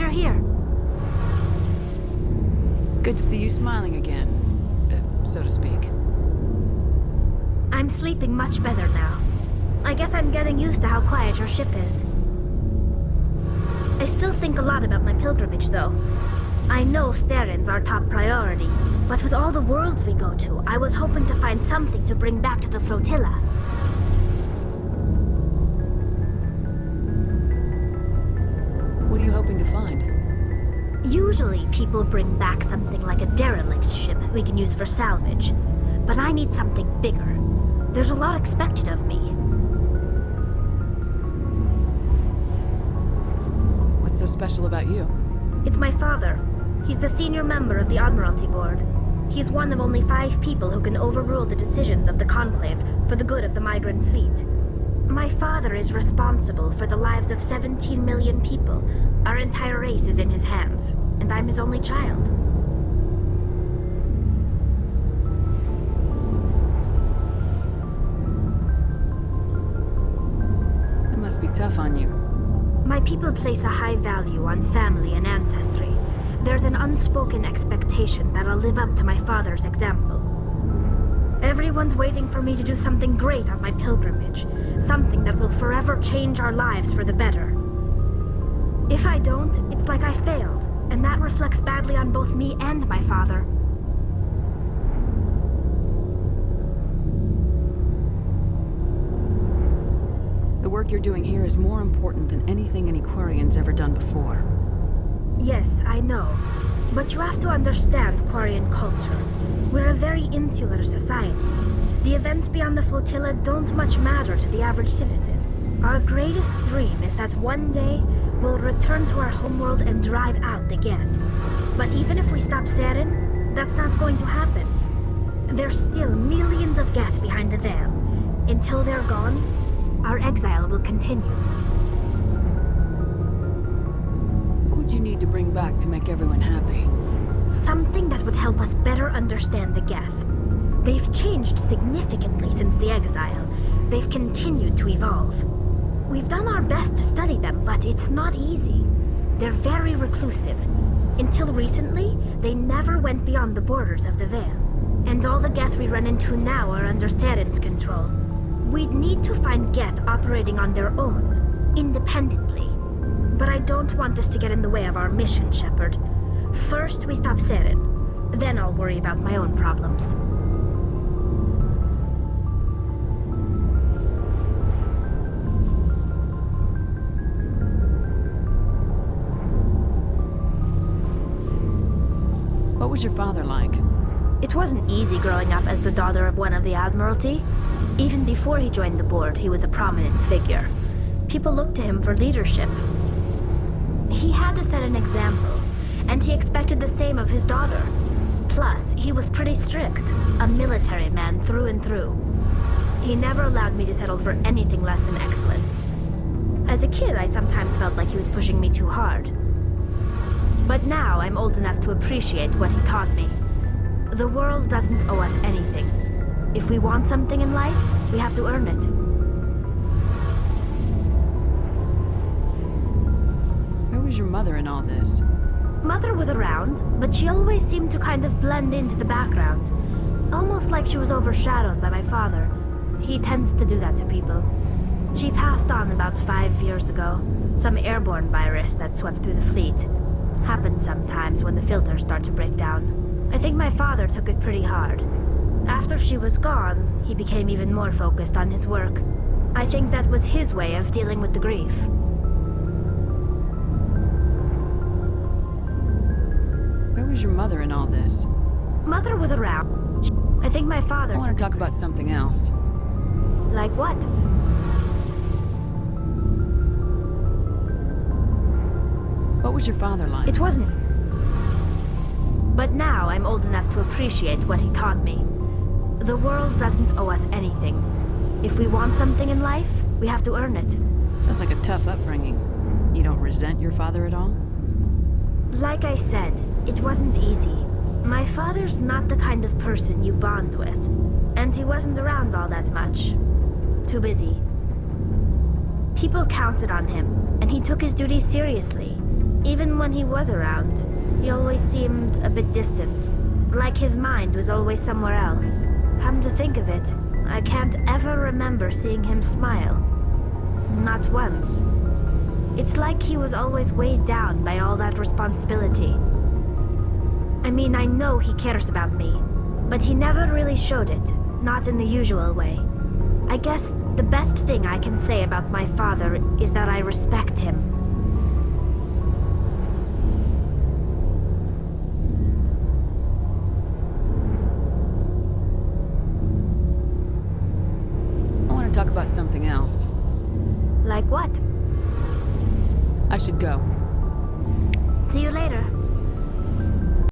you're here. Good to see you smiling again, so to speak. I'm sleeping much better now. I guess I'm getting used to how quiet your ship is. I still think a lot about my pilgrimage, though. I know Theron's our top priority, but with all the worlds we go to, I was hoping to find something to bring back to the flotilla. What are you hoping to find? Usually, people bring back something like a derelict ship we can use for salvage. But I need something bigger. There's a lot expected of me. What's so special about you? It's my father. He's the senior member of the Admiralty Board. He's one of only 5 people who can overrule the decisions of the Conclave for the good of the migrant fleet. My father is responsible for the lives of 17 million people. Our entire race is in his hands, and I'm his only child. It must be tough on you. My people place a high value on family and ancestry. There's an unspoken expectation that I'll live up to my father's example. Everyone's waiting for me to do something great on my pilgrimage. Something that will forever change our lives for the better. If I don't, it's like I failed, and that reflects badly on both me and my father. The work you're doing here is more important than anything an Aquarian's ever done before. Yes, I know. But you have to understand Quarian culture. We're a very insular society. The events beyond the flotilla don't much matter to the average citizen. Our greatest dream is that one day we'll return to our homeworld and drive out the Geth. But even if we stop Saren, that's not going to happen. There's still millions of Geth behind the veil. Until they're gone, our exile will continue. What would you need to bring back to make everyone happy? Something that would help us better understand the Geth. They've changed significantly since the exile. They've continued to evolve. We've done our best to study them, but it's not easy. They're very reclusive. Until recently, they never went beyond the borders of the Veil. And all the Geth we run into now are under Saren's control. We'd need to find Geth operating on their own, independently. But I don't want this to get in the way of our mission, Shepard. First, we stop Saren. Then I'll worry about my own problems. What was your father like? It wasn't easy growing up as the daughter of one of the Admiralty. Even before he joined the board, he was a prominent figure. People looked to him for leadership. He had to set an example, and he expected the same of his daughter. Plus, he was pretty strict, a military man through and through. He never allowed me to settle for anything less than excellence. As a kid, I sometimes felt like he was pushing me too hard. But now I'm old enough to appreciate what he taught me. The world doesn't owe us anything. If we want something in life, we have to earn it. Where was your mother in all this? Mother was around, but she always seemed to kind of blend into the background. Almost like she was overshadowed by my father. He tends to do that to people. She passed on about 5 years ago. Some airborne virus that swept through the fleet. Happens sometimes when the filters start to break down. I think my father took it pretty hard. After she was gone, he became even more focused on his work. I think that was his way of dealing with the grief. Where was your mother in all this? Mother was around. I think my father... I want to talk about something else. Like what? What was your father like? It wasn't... But now I'm old enough to appreciate what he taught me. The world doesn't owe us anything. If we want something in life, we have to earn it. Sounds like a tough upbringing. You don't resent your father at all? Like I said, it wasn't easy. My father's not the kind of person you bond with. And he wasn't around all that much. Too busy. People counted on him, and he took his duties seriously. Even when he was around, he always seemed a bit distant. Like his mind was always somewhere else. Come to think of it, I can't ever remember seeing him smile. Not once. It's like he was always weighed down by all that responsibility. I mean, I know he cares about me, but he never really showed it, not in the usual way. I guess the best thing I can say about my father is that I respect him. I want to talk about something else. Like what? I should go. See you later.